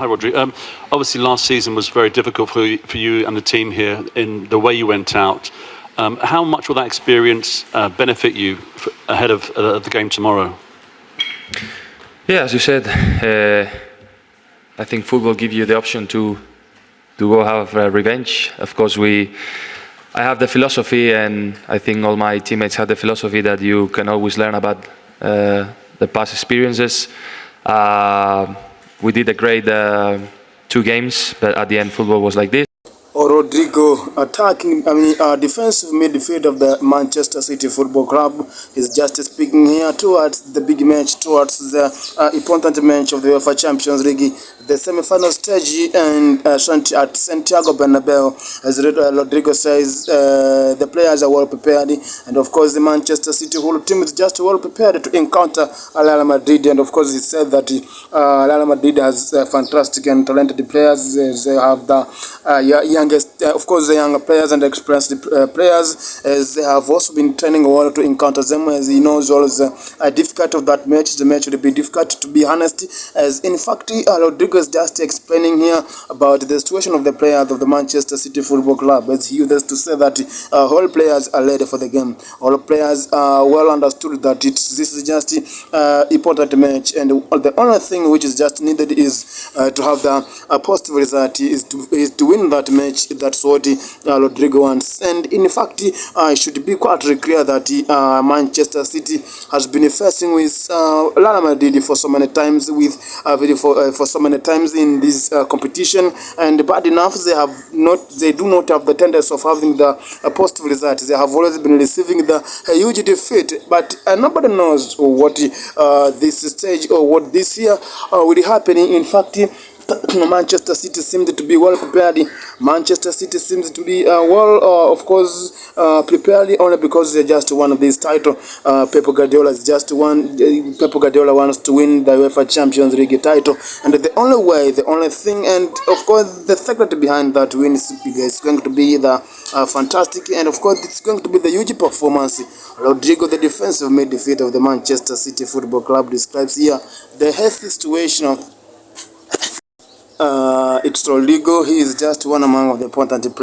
Hi, Rodrigo. Obviously, last season was very difficult for you and the team here in the way you went out. How much will that experience benefit you ahead of the game tomorrow? Yeah, as you said, I think football gives you the option to go have revenge. Of course, I have the philosophy, and I think all my teammates have the philosophy that you can always learn about the past experiences. We did a great 2 games, but at the end, football was like this. Rodrigo, defensive midfield of the Manchester City Football Club, is just speaking here towards the big match, towards the important match of the UEFA Champions League, the semi-final stage at Santiago Bernabeu. As Rodrigo says, the players are well prepared, and of course the Manchester City whole team is just well prepared to encounter Real Madrid. And of course he said that Real Madrid has fantastic and talented players. They have the of course, the younger players and experienced players, as they have also been training well to encounter them. As he knows, always difficult of that match. The match will be difficult, to be honest. As in fact, Rodrigo is just explaining here about the situation of the players of the Manchester City Football Club. As he uses to say that all players are ready for the game. All players are well understood that this is just important match, and the only thing which is just needed is to have the positive result, is to win that match. That's what Rodrigo wants. And in fact, it should be quite clear that Manchester City has been facing with Real Madrid for so many times, for so many times in this competition. And bad enough, they do not have the tendency of having the positive result. They have always been receiving the huge defeat. But nobody knows what this stage or what this year will happen. In fact, Manchester City seemed to be well prepared. Manchester City seems to be prepared only because they just won this title. Pep Guardiola wants to win the UEFA Champions League title, and the only thing, and of course the secret behind that win is going to be the fantastic, and of course it's going to be the huge performance. Rodrigo, the defensive midfielder of the Manchester City Football Club, describes here the healthy situation of it's Rodrigo. He is just one among the important players.